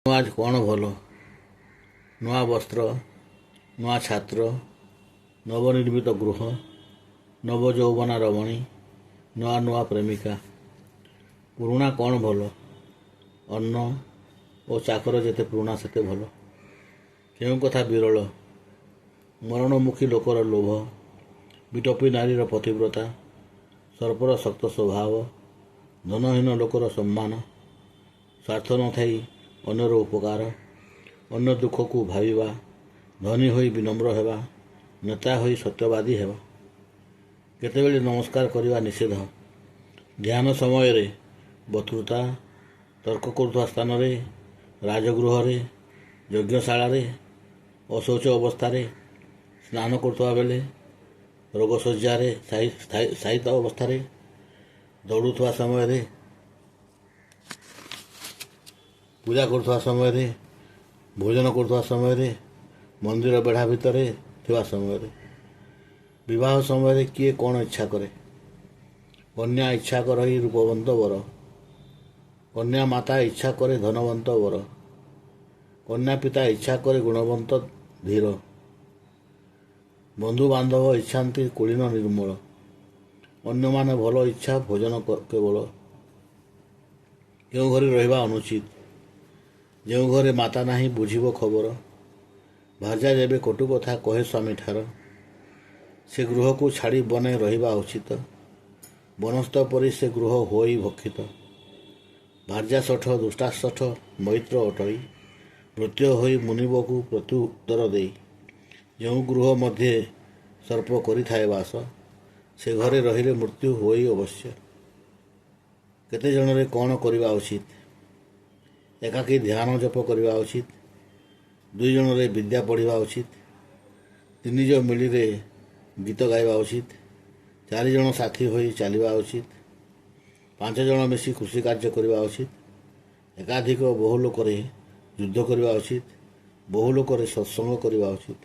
ଆଜ କ'ଣ ଭଲ? ନୂଆ ବସ୍ତ୍ର, ନୂଆ ଛାତ୍ର, ନବନିର୍ମିତ ଗୃହ, ନବଯୌବନା ରମଣୀ, ନୂଆ ନୂଆ ପ୍ରେମିକା। ପୁରୁଣା କ'ଣ ଭଲ? ଅନ୍ନ ଓ ଚାକର ଯେତେ ପୁରୁଣା ସେତେ ଭଲ। କେଉଁ କଥା ବିରଳ? ମରଣମୁଖୀ ଲୋକର ଲୋଭ, ବିଟପୀ ନାରୀର ପତିବ୍ରତା, ସର୍ପର ଶକ୍ତ ସ୍ୱଭାବ, ଧନହୀନ ଲୋକର ସମ୍ମାନ, ସ୍ୱାର୍ଥ ନଥାଇ ଅନ୍ୟର ଉପକାର, ଅନ୍ୟ ଦୁଃଖକୁ ଭାବିବା, ଧନୀ ହୋଇ ବିନମ୍ର ହେବା, ନେତା ହୋଇ ସତ୍ୟବାଦୀ ହେବା। କେତେବେଳେ ନମସ୍କାର କରିବା ନିଷେଧ। ଧ୍ୟାନ ସମୟରେ, ବକ୍ତୃତା, ତର୍କ କରୁଥିବା ସ୍ଥାନରେ, ରାଜଗୃହରେ, ଯଜ୍ଞଶାଳାରେ, ଅଶୌଚ ଅବସ୍ଥାରେ, ସ୍ନାନ କରୁଥିବା ବେଳେ, ରୋଗଶଯ୍ୟାରେ, ସାହିତ୍ୟ ଅବସ୍ଥାରେ, ଦୌଡ଼ୁଥିବା ସମୟରେ, ପୂଜା କରୁଥିବା ସମୟରେ, ଭୋଜନ କରୁଥିବା ସମୟରେ, ମନ୍ଦିର ବେଢ଼ା ଭିତରେ ଥିବା ସମୟରେ। ବିବାହ ସମୟରେ କିଏ କ'ଣ ଇଚ୍ଛା କରେ? କନ୍ୟା ଇଚ୍ଛା କରେ ରୂପବନ୍ତ ବର, କନ୍ୟା ମାତା ଇଚ୍ଛା କରେ ଧନବନ୍ତ ବର, କନ୍ୟା ପିତା ଇଚ୍ଛା କରେ ଗୁଣବନ୍ତ ଧୀର, ବନ୍ଧୁବାନ୍ଧବ ଇଚ୍ଛାନ୍ତି କୁଳୀନ ନିର୍ମଳ, ଅନ୍ୟମାନେ ଭଲ ଇଚ୍ଛା ଭୋଜନ କେବଳ। କେଉଁ ଘରେ ରହିବା ଅନୁଚିତ? ଯେଉଁ ଘରେ ମାତା ନାହିଁ ବୁଝିବ ଖବର, ଭାର୍ଯ୍ୟା ଯେବେ କଟୁ କଥା କହେ ସ୍ୱାମୀଠାର, ସେ ଗୃହକୁ ଛାଡ଼ି ବନେ ରହିବା ଉଚିତ। ବନସ୍ତ ପରି ସେ ଗୃହ ହୋଇ ଭକ୍ଷିତ। ଭାର୍ଯ୍ୟା ଶଠ ଦୁଷ୍ଟାଶଠ ମୈତ୍ର ଅଟଇ, ମୃତ୍ୟୁ ହୋଇ ମୁନିବକୁ ପ୍ରତ୍ୟୁତ୍ତର ଦେଇ। ଯେଉଁ ଗୃହ ମଧ୍ୟରେ ସର୍ପ କରିଥାଏ ବାସ, ସେ ଘରେ ରହିଲେ ମୃତ୍ୟୁ ହୋଇ ଅବଶ୍ୟ। କେତେ ଜଣରେ କ'ଣ କରିବା ଉଚିତ? ଏକାକୀ ଧ୍ୟାନ ଜପ କରିବା ଉଚିତ, 2 ଜଣରେ ବିଦ୍ୟା ପଢ଼ିବା ଉଚିତ, 3 ଜଣ ମିଳିରେ ଗୀତ ଗାଇବା ଉଚିତ, 4 ଜଣ ସାଥୀ ହୋଇ ଚାଲିବା ଉଚିତ, 5 ଜଣ ମିଶି କୃଷି କାର୍ଯ୍ୟ କରିବା ଉଚିତ, ଏକାଧିକ ବହୁ ଲୋକରେ ଯୁଦ୍ଧ କରିବା ଉଚିତ, ବହୁ ଲୋକରେ ସତ୍ସଙ୍ଗ କରିବା ଉଚିତ।